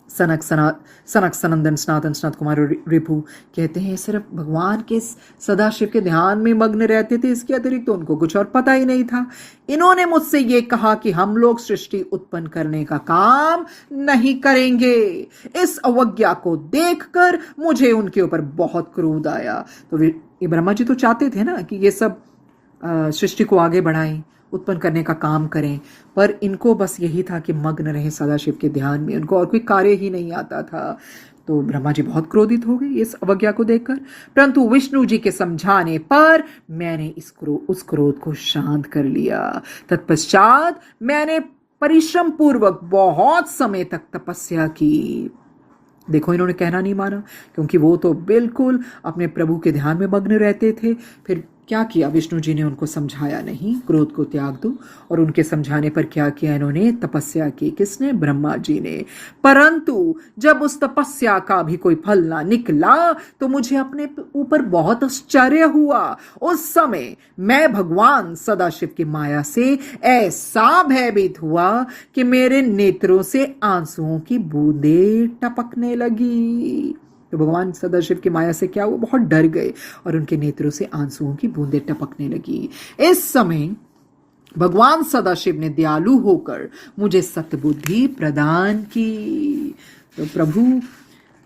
सनक, सनंदन, सनातन, सनत कुमार और रिपु, कहते हैं सिर्फ भगवान के सदाशिव के ध्यान में मग्न रहते थे। इसके अतिरिक्त तो उनको कुछ और पता ही नहीं था। इन्होंने मुझसे ये कहा कि हम लोग सृष्टि उत्पन्न करने का काम नहीं करेंगे। इस अवज्ञा को देखकर मुझे उनके ऊपर बहुत क्रोध आया। तो ये ब्रह्मा जी तो चाहते थे ना कि ये सब सृष्टि को आगे बढ़ाएं, उत्पन्न करने का काम करें, पर इनको बस यही था कि मग्न रहे सदाशिव के ध्यान में। उनको और कोई कार्य ही नहीं आता था। तो ब्रह्मा जी बहुत क्रोधित हो गए इस अवज्ञा को देखकर। परंतु विष्णु जी के समझाने पर मैंने उस क्रोध को शांत कर लिया। तत्पश्चात मैंने परिश्रम पूर्वक बहुत समय तक तपस्या की। देखो इन्होंने कहना नहीं माना, क्योंकि वो तो बिल्कुल अपने प्रभु के ध्यान में मग्न रहते थे। फिर क्या किया विष्णु जी ने? उनको समझाया नहीं, क्रोध को त्याग दो। और उनके समझाने पर क्या किया इन्होंने? तपस्या की। किसने? ब्रह्मा जी ने। परंतु जब उस तपस्या का भी कोई फल ना निकला तो मुझे अपने ऊपर बहुत आश्चर्य हुआ। उस समय मैं भगवान सदाशिव की माया से ऐसा भयभीत हुआ कि मेरे नेत्रों से आंसुओं की बूंदें टपकने लगी। तो भगवान सदाशिव की माया से क्या हुआ? बहुत डर गए और उनके नेत्रों से आंसुओं की बूंदें टपकने लगी। इस समय भगवान सदाशिव ने दयालु होकर मुझे सतबुद्धि प्रदान की। तो प्रभु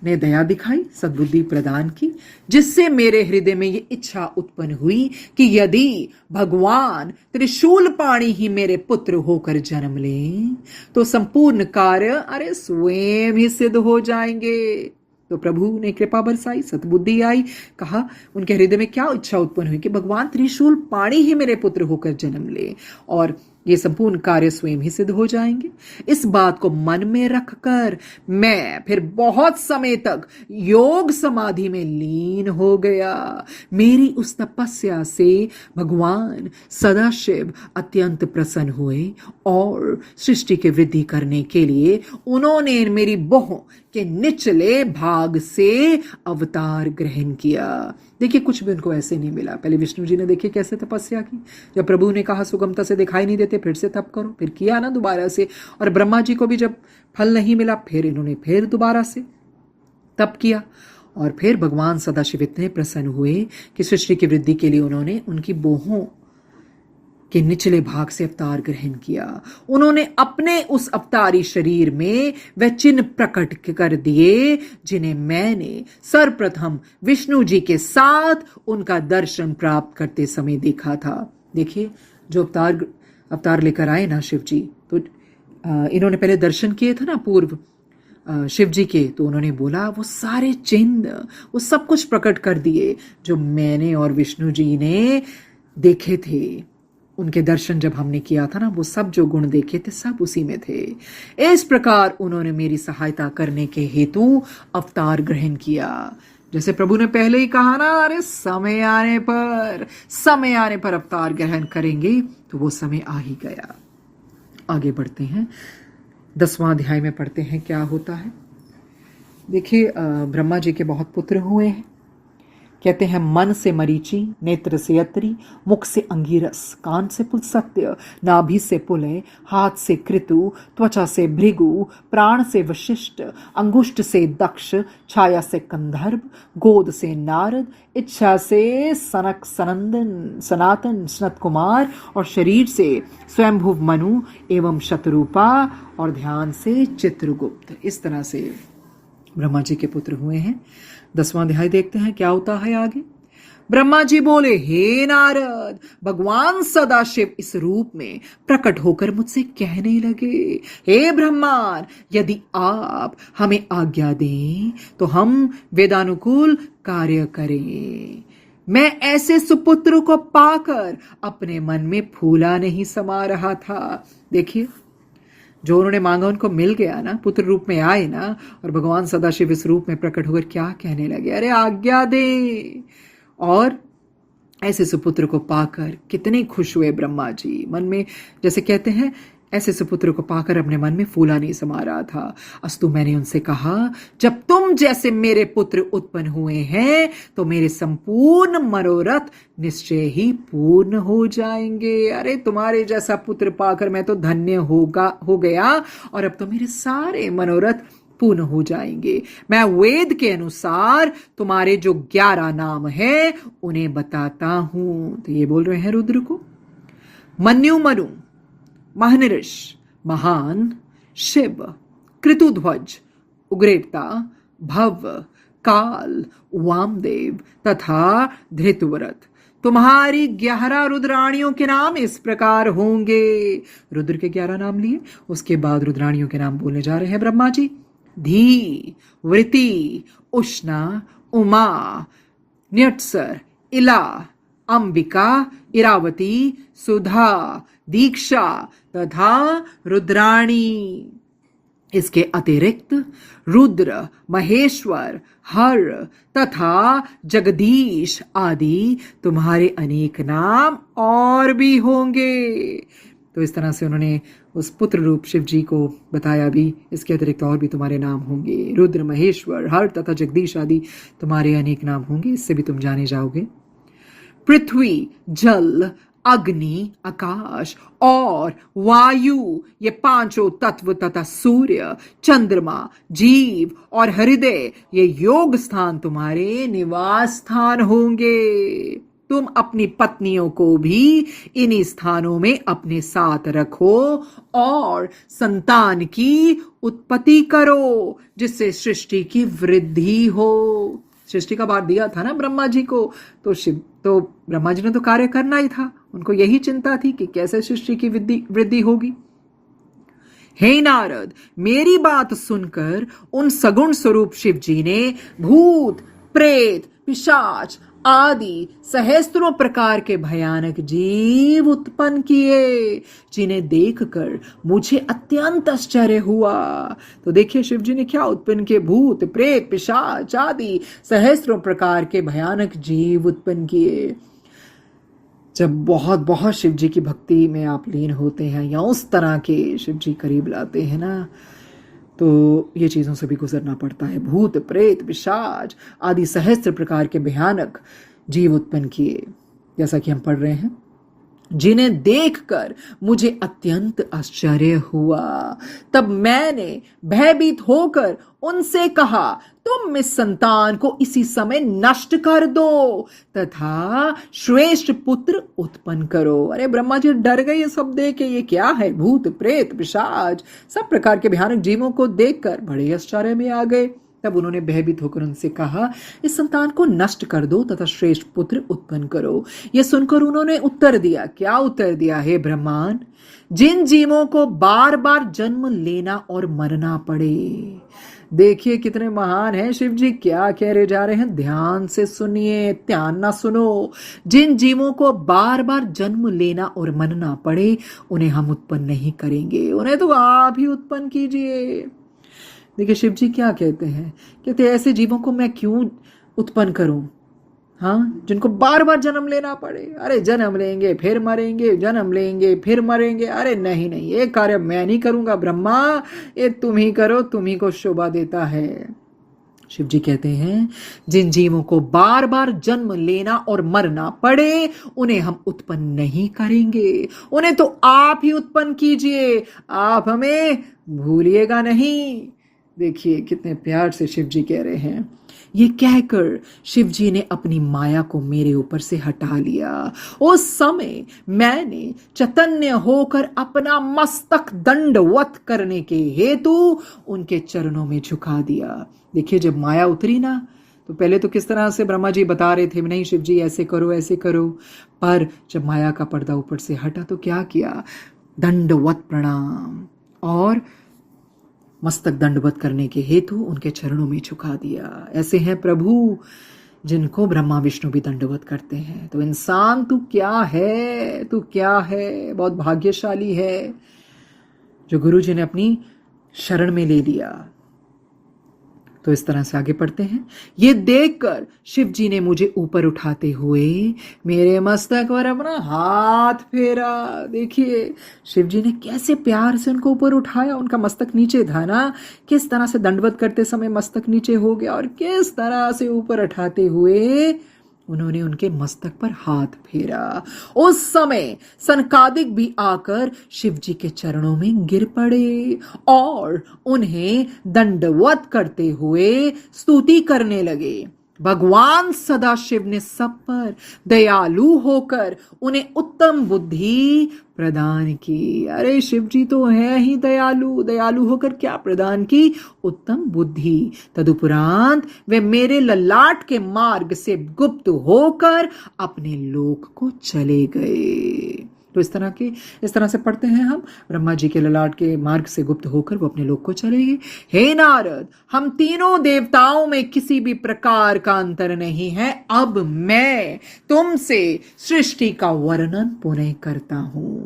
ने दया दिखाई, सद्बुद्धि प्रदान की, जिससे मेरे हृदय में ये इच्छा उत्पन्न हुई कि यदि भगवान त्रिशूल पाणी ही मेरे पुत्र होकर जन्म लें तो संपूर्ण कार्य स्वयं ही सिद्ध हो जाएंगे। तो प्रभु ने कृपा बरसाई, सद्बुद्धि आई। कहा उनके हृदय में क्या इच्छा उत्पन्न हुई कि भगवान त्रिशूल पाणी ही मेरे पुत्र होकर जन्म ले और ये संपूर्ण कार्य स्वयं ही सिद्ध हो जाएंगे। इस बात को मन में रखकर मैं फिर बहुत समय तक योग समाधि में लीन हो गया। मेरी उस तपस्या से भगवान सदाशिव अत्यंत प्रसन्न हुए और सृष्टि की वृद्धि करने के लिए उन्होंने मेरी बाहों के निचले भाग से अवतार ग्रहण किया। देखिए कुछ भी उनको ऐसे नहीं मिला। पहले विष्णु जी ने देखिए कैसे तपस्या की। जब प्रभु ने कहा सुगमता से दिखाई नहीं देते, फिर से तप करो, फिर किया ना दोबारा से। और ब्रह्मा जी को भी जब फल नहीं मिला, फिर इन्होंने फिर दोबारा से तप किया। और फिर भगवान सदाशिव इतने प्रसन्न हुए कि सृष्टि की वृद्धि के लिए उन्होंने उनकी बाहों के निचले भाग से अवतार ग्रहण किया। उन्होंने अपने उस अवतारी शरीर में वह चिन्ह प्रकट कर दिए जिन्हें मैंने सर्वप्रथम विष्णु जी के साथ उनका दर्शन प्राप्त करते समय देखा था। देखिए जो अवतार लेकर आए ना शिव जी, तो इन्होंने पहले दर्शन किए थे ना पूर्व शिव जी के, तो उन्होंने बोला वो सारे चिन्ह, वो सब कुछ प्रकट कर दिए जो मैंने और विष्णु जी ने देखे थे। उनके दर्शन जब हमने किया था ना, वो सब जो गुण देखे थे सब उसी में थे। इस प्रकार उन्होंने मेरी सहायता करने के हेतु अवतार ग्रहण किया। जैसे प्रभु ने पहले ही कहा ना, अरे समय आने पर अवतार ग्रहण करेंगे, तो वो समय आ ही गया। आगे बढ़ते हैं, 10वां अध्याय में पढ़ते हैं क्या होता है। देखिए, ब्रह्मा जी के बहुत पुत्र हुए हैं। कहते हैं मन से मरीचि, नेत्र से अत्रि, मुख से अंगीरस, कान से पुलसत्य, नाभि से पुलय, हाथ से कृतु, त्वचा से भृगु, प्राण से वशिष्ठ, अंगुष्ठ से दक्ष, छाया से कंधर्व, गोद से नारद, इच्छा से सनक सनंदन सनातन सनत कुमार, और शरीर से स्वयंभुव मनु एवं शतरूपा, और ध्यान से चित्रगुप्त। इस तरह से ब्रह्मा जी के पुत्र हुए हैं। 10वां अध्याय देखते हैं क्या होता है आगे। ब्रह्मा जी बोले, हे नारद, भगवान सदाशिव इस रूप में प्रकट होकर मुझसे कहने लगे, हे ब्रह्मान, यदि आप हमें आज्ञा दें तो हम वेदानुकूल कार्य करें। मैं ऐसे सुपुत्र को पाकर अपने मन में फूला नहीं समा रहा था। देखिए, जो उन्होंने मांगा उनको मिल गया ना, पुत्र रूप में आए ना, और भगवान सदाशिव इस रूप में प्रकट होकर क्या कहने लगे, अरे आज्ञा दे। और ऐसे सुपुत्र को पाकर कितने खुश हुए ब्रह्मा जी। मन में, जैसे कहते हैं, ऐसे सुपुत्र को पाकर अपने मन में फूला नहीं समा रहा था। अस्तु मैंने उनसे कहा, जब तुम जैसे मेरे पुत्र उत्पन्न हुए हैं तो मेरे संपूर्ण मनोरथ निश्चय ही पूर्ण हो जाएंगे। अरे तुम्हारे जैसा पुत्र पाकर मैं तो धन्य हो गया, और अब तो मेरे सारे मनोरथ पूर्ण हो जाएंगे। मैं वेद के अनुसार तुम्हारे जो 11 नाम है उन्हें बताता हूं। तो ये बोल रहे हैं रुद्र को, मन्यु मनु, महनिऋष, महान, शिव, कृतुध्वज, उग्रेवता, भव, काल, वामदेव तथा धृतव्रत। तुम्हारी 11 रुद्राणियों के नाम इस प्रकार होंगे। रुद्र के 11 नाम लिए, उसके बाद रुद्राणियों के नाम बोलने जा रहे हैं ब्रह्मा जी। धी, वृति, उष्णा, उमा, न्यत्सर, इला, अंबिका, इरावती, सुधा, दीक्षा तथा रुद्राणी। इसके अतिरिक्त रुद्र, महेश्वर, हर तथा जगदीश आदि तुम्हारे अनेक नाम और भी होंगे। तो इस तरह से उन्होंने उस पुत्र रूप शिव जी को बताया भी, इसके अतिरिक्त और भी तुम्हारे नाम होंगे। रुद्र, महेश्वर, हर तथा जगदीश आदि तुम्हारे अनेक नाम होंगे, इससे भी तुम जाने जाओगे। पृथ्वी, जल, अग्नि, आकाश और वायु, ये 5 तत्व तथा सूर्य, चंद्रमा, जीव और हृदय, ये योग स्थान तुम्हारे निवास स्थान होंगे। तुम अपनी पत्नियों को भी इन्हीं स्थानों में अपने साथ रखो और संतान की उत्पत्ति करो, जिससे सृष्टि की वृद्धि हो। सृष्टि का भार दिया था ना ब्रह्मा जी को, तो ब्रह्मा जी ने तो कार्य करना ही था। उनको यही चिंता थी कि कैसे सृष्टि की वृद्धि होगी। हे नारद, मेरी बात सुनकर उन सगुण स्वरूप शिव जी ने भूत, प्रेत, पिशाच आदि सहस्त्रों प्रकार के भयानक जीव उत्पन्न किए, जिन्हें देखकर मुझे अत्यंत आश्चर्य हुआ। तो देखिए शिव जी ने क्या उत्पन्न किए, भूत, प्रेत, पिशाच आदि सहस्त्रों प्रकार के भयानक जीव उत्पन्न किए। जब बहुत बहुत शिव जी की भक्ति में आप लीन होते हैं या उस तरह के शिव जी करीब लाते हैं ना, तो ये चीज़ों से भी गुजरना पड़ता है। भूत, प्रेत, पिशाच आदि सहस्त्र प्रकार के भयानक जीव उत्पन्न किए, जैसा कि हम पढ़ रहे हैं, जिन्हें देखकर मुझे अत्यंत आश्चर्य हुआ। तब मैंने भयभीत होकर उनसे कहा, तुम इस संतान को इसी समय नष्ट कर दो तथा श्रेष्ठ पुत्र उत्पन्न करो। अरे ब्रह्मा जी डर गए ये सब देख के, ये क्या है, भूत, प्रेत, पिशाच सब प्रकार के भयानक जीवों को देखकर बड़े आश्चर्य में आ गए। तब उन्होंने भयभीत होकर उनसे कहा, इस संतान को नष्ट कर दो तथा श्रेष्ठ पुत्र उत्पन्न करो। यह सुनकर उन्होंने उत्तर दिया, क्या उत्तर दिया, हे ब्रह्मांड, जिन जीवों को बार बार जन्म लेना और मरना पड़े। देखिए कितने महान हैं शिव जी, क्या कह रहे जा रहे हैं, ध्यान से सुनिए, ध्यान ना सुनो। जिन जीवों को बार बार जन्म लेना और मरना पड़े, उन्हें हम उत्पन्न नहीं करेंगे, उन्हें तो आप ही उत्पन्न कीजिए। देखिए शिव जी क्या कहते हैं, कहते हैं ऐसे जीवों को मैं क्यों उत्पन्न करूं, हाँ, जिनको बार बार जन्म लेना पड़े। अरे जन्म लेंगे फिर मरेंगे, जन्म लेंगे फिर मरेंगे। अरे नहीं नहीं, ये कार्य मैं नहीं करूंगा ब्रह्मा, ये तुम ही करो, तुम ही को शोभा देता है। शिव जी कहते हैं जिन जीवों को बार बार जन्म लेना और मरना पड़े उन्हें हम उत्पन्न नहीं करेंगे, उन्हें तो आप ही उत्पन्न कीजिए, आप हमें भूलिएगा नहीं। देखिए कितने प्यार से शिव जी कह रहे हैं। ये कहकर शिव जी ने अपनी माया को मेरे ऊपर से हटा लिया। उस समय मैंने चैतन्य होकर अपना मस्तक दंडवत करने के हेतु उनके चरणों में झुका दिया। देखिए जब माया उतरी ना, तो पहले तो किस तरह से ब्रह्मा जी बता रहे थे नहीं शिव जी ऐसे करो ऐसे करो, पर जब माया का पर्दा ऊपर से हटा तो क्या किया, दंडवत प्रणाम और मस्तक दंडवत करने के हेतु उनके चरणों में झुका दिया। ऐसे हैं प्रभु जिनको ब्रह्मा विष्णु भी दंडवत करते हैं। तो इंसान तू क्या है, तू क्या है, बहुत भाग्यशाली है जो गुरु जी ने अपनी शरण में ले लिया। तो इस तरह से आगे पढ़ते हैं। ये देखकर शिव जी ने मुझे ऊपर उठाते हुए मेरे मस्तक पर अपना हाथ फेरा। देखिए शिव जी ने कैसे प्यार से उनको ऊपर उठाया, उनका मस्तक नीचे था ना, किस तरह से दंडवत करते समय मस्तक नीचे हो गया और किस तरह से ऊपर उठाते हुए उन्होंने उनके मस्तक पर हाथ फेरा। उस समय सनकादिक भी आकर शिव जी के चरणों में गिर पड़े और उन्हें दंडवत करते हुए स्तुति करने लगे। भगवान सदाशिव ने सब पर दयालु होकर उन्हें उत्तम बुद्धि प्रदान की। अरे शिव जी तो है ही दयालु, दयालु होकर क्या प्रदान की, उत्तम बुद्धि। तदुपरांत वे मेरे ललाट के मार्ग से गुप्त होकर अपने लोक को चले गए। तो इस तरह से पढ़ते हैं हम, ब्रह्मा जी के ललाट के मार्ग से गुप्त होकर वो अपने लोक को चले गए। हे नारद, हम तीनों देवताओं में किसी भी प्रकार का अंतर नहीं है। अब मैं तुमसे सृष्टि का वर्णन पुनः करता हूं।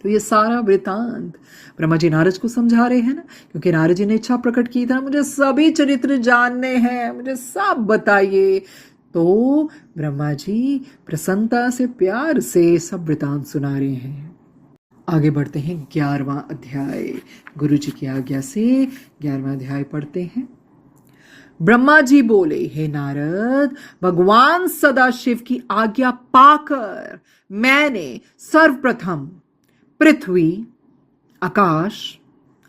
तो ये सारा वृतांत ब्रह्मा जी नारद को समझा रहे हैं ना, क्योंकि नारद जी ने इच्छा प्रकट की था मुझे सभी चरित्र जानने हैं, मुझे सब बताइए। तो ब्रह्मा जी प्रसन्नता से प्यार से सब वृतांत सुना रहे हैं। आगे बढ़ते हैं 11वां अध्याय। गुरु जी की आज्ञा से 11वां अध्याय पढ़ते हैं। ब्रह्मा जी बोले, हे नारद, भगवान सदाशिव की आज्ञा पाकर मैंने सर्वप्रथम पृथ्वी, आकाश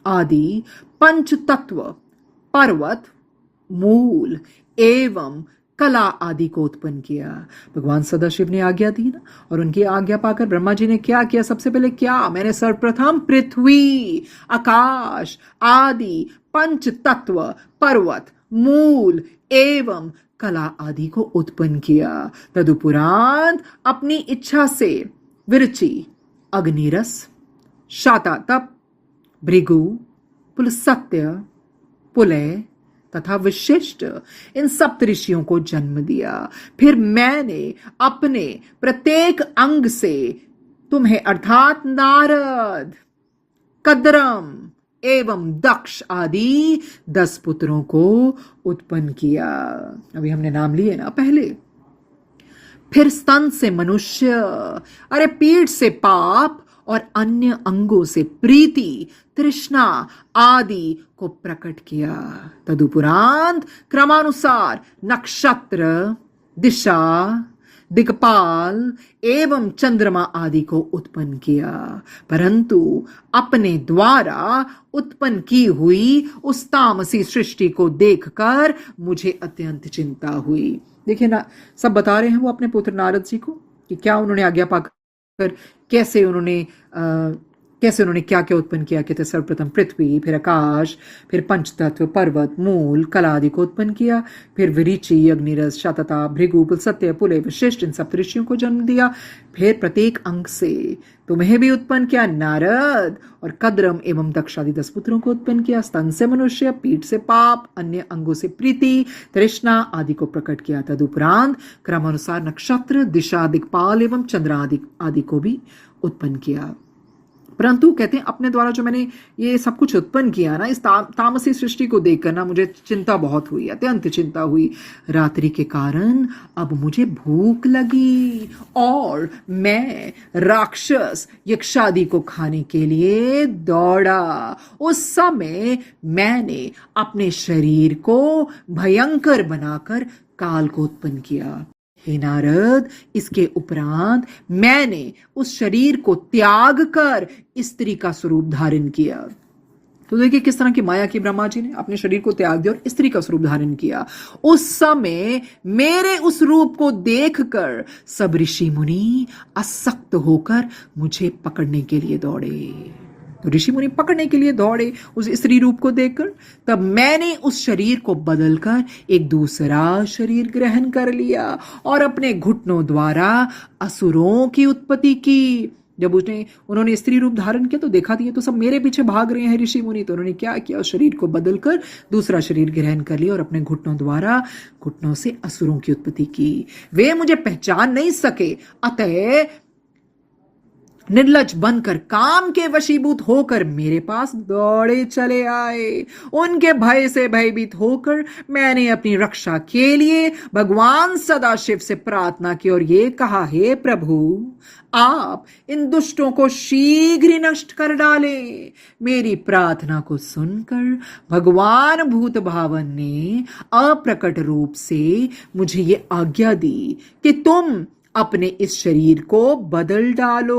आदि पंच तत्व, पर्वत, मूल एवं कला आदि को उत्पन्न किया। भगवान सदाशिव ने आज्ञा दी ना, और उनकी आज्ञा पाकर ब्रह्मा जी ने क्या किया, सबसे पहले क्या, मैंने सर्वप्रथम पृथ्वी, आकाश आदि पंच तत्व, पर्वत, मूल एवं कला आदि को उत्पन्न किया। तदुपरांत अपनी इच्छा से विरचि, अग्निरस, शातातप, भृगु, पुलसत्य, पुलय तथा विशिष्ट इन सप्तऋषियों को जन्म दिया। फिर मैंने अपने प्रत्येक अंग से तुम्हें अर्थात नारद, कद्रम एवं दक्ष आदि 10 पुत्रों को उत्पन्न किया। अभी हमने नाम लिए ना पहले। फिर स्तन से मनुष्य, अरे पीठ से पाप और अन्य अंगों से प्रीति, तृष्णा आदि को प्रकट किया। तदुपरांत क्रमानुसार नक्षत्र, दिशा, दिक्पाल एवं चंद्रमा आदि को उत्पन्न किया। परंतु अपने द्वारा उत्पन्न की हुई उस तामसी सृष्टि को देखकर मुझे अत्यंत चिंता हुई। देखिए ना, सब बता रहे हैं वो अपने पुत्र नारद जी को कि क्या उन्होंने आज्ञा पाकर कैसे उन्होंने क्या क्या उत्पन्न किया। कहते सर्वप्रथम पृथ्वी, फिर आकाश, फिर पंचतत्व, पर्वत, मूल, कला आदि को उत्पन्न किया। फिर विरिचि, अग्निरस, शातता, भृगु, पुलसत्य, पुलय, विशिष्ट इन सप्तऋषियों को जन्म दिया। फिर प्रत्येक अंग से तुम्हें भी उत्पन्न किया नारद, और कद्रम एवं दक्ष आदि 10 पुत्रों को उत्पन्न किया। स्तन से मनुष्य, पीठ से पाप, अन्य अंगों से प्रीति, तृष्णा आदि को प्रकट किया। तदुपरांत क्रमानुसार नक्षत्र, दिशा, दिक्पाल एवं चंद्र आदि को भी उत्पन्न किया। परंतु कहते हैं अपने द्वारा जो मैंने ये सब कुछ उत्पन्न किया ना, इस तामसी सृष्टि को देखकर ना मुझे चिंता बहुत हुई, अत्यंत चिंता हुई। रात्रि के कारण अब मुझे भूख लगी और मैं राक्षस यक्षादि को खाने के लिए दौड़ा। उस समय मैंने अपने शरीर को भयंकर बनाकर काल को उत्पन्न किया। हे नारद, इसके उपरांत मैंने उस शरीर को त्याग कर स्त्री का स्वरूप धारण किया। तो देखिए किस तरह की माया की ब्रह्मा जी ने अपने शरीर को त्याग दिया और स्त्री का स्वरूप धारण किया। उस समय मेरे उस रूप को देखकर सब ऋषि मुनि असक्त होकर मुझे पकड़ने के लिए दौड़े। तो ऋषि मुनि पकड़ने के लिए दौड़े उस स्त्री रूप को देखकर। तब मैंने उस शरीर को बदलकर एक दूसरा शरीर ग्रहण कर लिया और अपने घुटनों द्वारा असुरों की उत्पत्ति की। जब उन्होंने स्त्री रूप धारण किया तो देखा ये तो सब मेरे पीछे भाग रहे हैं ऋषि मुनि। तो उन्होंने क्या किया, शरीर को बदलकर दूसरा शरीर ग्रहण कर लिया और अपने घुटनों द्वारा घुटनों से असुरों की उत्पत्ति की। वे मुझे पहचान नहीं सके, अतः निर्लज बनकर काम के वशीभूत होकर मेरे पास दौड़े चले आए। उनके भय से भयभीत होकर मैंने अपनी रक्षा के लिए भगवान सदाशिव से प्रार्थना की और ये कहा, हे प्रभु, आप इन दुष्टों को शीघ्र ही नष्ट कर डालें। मेरी प्रार्थना को सुनकर भगवान भूत भावन ने अप्रकट रूप से मुझे ये आज्ञा दी कि तुम अपने इस शरीर को बदल डालो।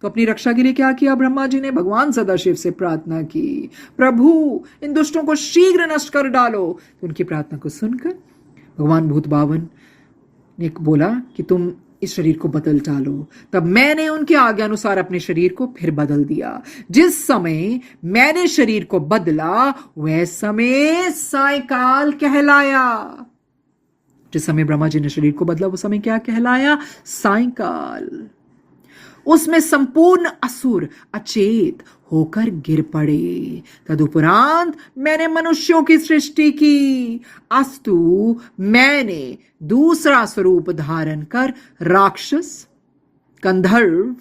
तो अपनी रक्षा के लिए क्या किया ब्रह्मा जी ने, भगवान सदाशिव से प्रार्थना की, प्रभु इन दुष्टों को शीघ्र नष्ट कर डालो। तो उनकी प्रार्थना को सुनकर भगवान भूत भावन ने बोला कि तुम इस शरीर को बदल डालो। तब मैंने उनके आज्ञा अनुसार अपने शरीर को फिर बदल दिया। जिस समय मैंने शरीर को बदला वह समय सायकाल कहलाया। जिस समय ब्रह्मा जी ने शरीर को बदला वो समय क्या कहलाया, सायकाल। उसमें संपूर्ण असुर अचेत होकर गिर पड़े। तदुपरांत मैंने मनुष्यों की सृष्टि की। अस्तु मैंने दूसरा स्वरूप धारण कर राक्षस, गंधर्व,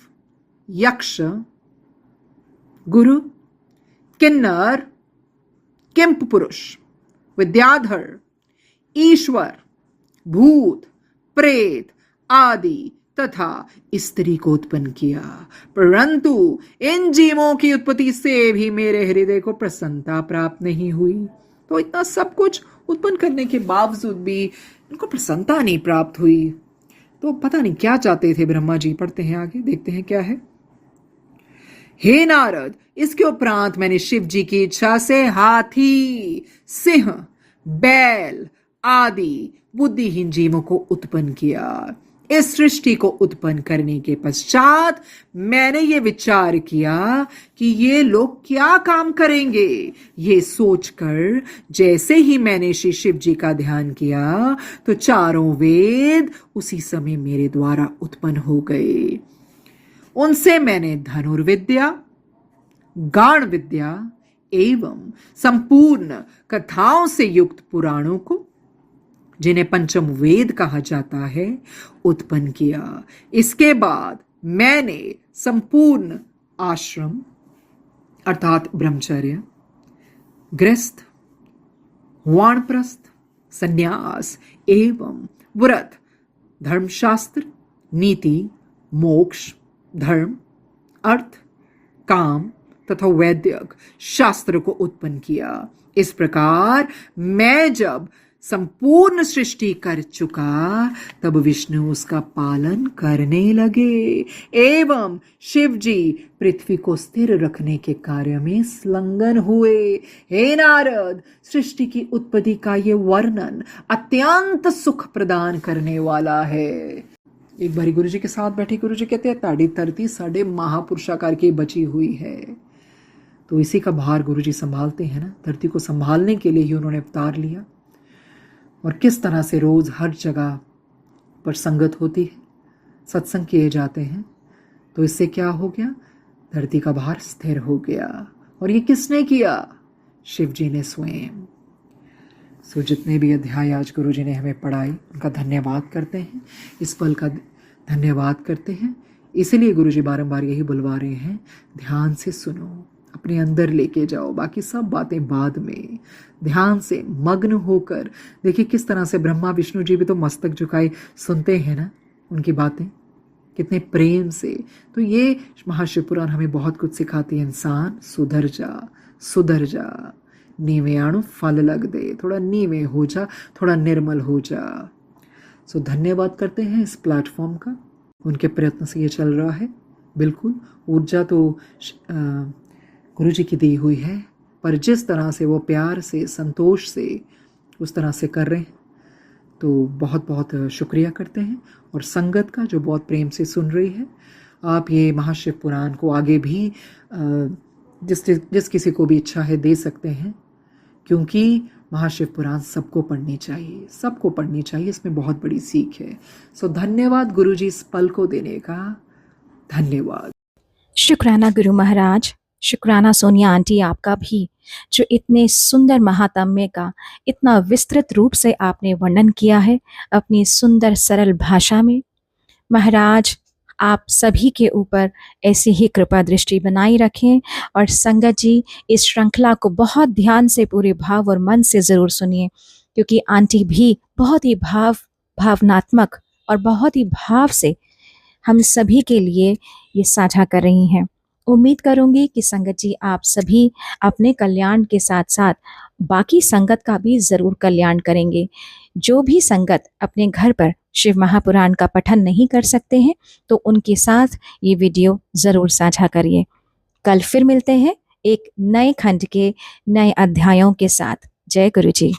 यक्ष, गुरु, किन्नर, किंप पुरुष, विद्याधर, ईश्वर, भूत, प्रेत आदि तथा स्त्री को उत्पन्न किया। परंतु इन जीवों की उत्पत्ति से भी मेरे हृदय को प्रसन्नता प्राप्त नहीं हुई। तो इतना सब कुछ उत्पन्न करने के बावजूद भी इनको प्रसन्नता नहीं प्राप्त हुई। तो पता नहीं क्या चाहते थे ब्रह्मा जी। पढ़ते हैं आगे, देखते हैं क्या है। हे नारद, इसके उपरांत मैंने शिव जी की इच्छा से हाथी, सिंह, बैल आदि बुद्धिहीन जीवों को उत्पन्न किया। इस सृष्टि को उत्पन्न करने के पश्चात मैंने ये विचार किया कि ये लोग क्या काम करेंगे। ये सोचकर जैसे ही मैंने श्री शिव जी का ध्यान किया तो चारों वेद उसी समय मेरे द्वारा उत्पन्न हो गए। उनसे मैंने धनुर्विद्या, गाण विद्या एवं संपूर्ण कथाओं से युक्त पुराणों को, जिन्हें पंचम वेद कहा जाता है, उत्पन्न किया। इसके बाद मैंने संपूर्ण आश्रम अर्थात ब्रह्मचर्य, गृहस्थ, वानप्रस्थ, संन्यास एवं व्रत, धर्मशास्त्र, नीति, मोक्ष, धर्म, अर्थ, काम तथा वैदिक शास्त्र को उत्पन्न किया। इस प्रकार मैं जब संपूर्ण सृष्टि कर चुका तब विष्णु उसका पालन करने लगे एवं शिव जी पृथ्वी को स्थिर रखने के कार्य में संलग्न हुए। हे नारद, सृष्टि की उत्पत्ति का ये वर्णन अत्यंत सुख प्रदान करने वाला है। एक बारी गुरु जी के साथ बैठे गुरु जी कहते हैं, ताड़ी धरती साढ़े महापुरुषाकार की बची हुई है। तो इसी का भार गुरु जी संभालते हैं ना। धरती को संभालने के लिए ही उन्होंने अवतार लिया। और किस तरह से रोज हर जगह पर संगत होती है, सत्संग किए जाते हैं। तो इससे क्या हो गया, धरती का भार स्थिर हो गया। और ये किसने किया, शिव जी ने स्वयं। सो जितने भी अध्याय आज गुरु जी ने हमें पढ़ाए उनका धन्यवाद करते हैं, इस पल का धन्यवाद करते हैं। इसीलिए गुरुजी बारंबार यही बुलवा रहे हैं, ध्यान से सुनो, अपने अंदर लेके जाओ, बाकी सब बातें बाद में। ध्यान से मग्न होकर देखिए किस तरह से ब्रह्मा विष्णु जी भी तो मस्तक झुकाए सुनते हैं ना उनकी बातें, कितने प्रेम से। तो ये महाशिव पुराण हमें बहुत कुछ सिखाती है। इंसान सुधर जा, सुधर जा, नीवे आणु फल लग दे, थोड़ा नीवे हो जा, थोड़ा निर्मल हो जा। सो धन्यवाद करते हैं इस प्लेटफॉर्म का, उनके प्रयत्न से ये चल रहा है। बिल्कुल ऊर्जा तो गुरु जी की दी हुई है, पर जिस तरह से वो प्यार से, संतोष से उस तरह से कर रहे हैं, तो बहुत बहुत शुक्रिया करते हैं। और संगत का जो बहुत प्रेम से सुन रही है, आप ये महाशिव पुराण को आगे भी जिस किसी को भी इच्छा है दे सकते हैं, क्योंकि महाशिव पुराण सबको पढ़नी चाहिए, सबको पढ़नी चाहिए, इसमें बहुत बड़ी सीख है। सो धन्यवाद गुरुजी इस पल को देने का, धन्यवाद। शुक्राना गुरु महाराज, शुक्राना सोनिया आंटी आपका भी, जो इतने सुंदर महात्म्य का इतना विस्तृत रूप से आपने वर्णन किया है अपनी सुंदर सरल भाषा में। महाराज आप सभी के ऊपर ऐसी ही कृपा दृष्टि बनाई रखें, और संगत जी इस श्रृंखला को बहुत ध्यान से, पूरे भाव और मन से ज़रूर सुनिए, क्योंकि आंटी भी बहुत ही भावनात्मक और बहुत ही भाव से हम सभी के लिए ये साझा कर रही हैं। उम्मीद करूंगी कि संगत जी आप सभी अपने कल्याण के साथ साथ बाकी संगत का भी ज़रूर कल्याण करेंगे। जो भी संगत अपने घर पर शिव महापुराण का पठन नहीं कर सकते हैं, तो उनके साथ ये वीडियो ज़रूर साझा करिए। कल फिर मिलते हैं एक नए खंड के नए अध्यायों के साथ। जय गुरु जी।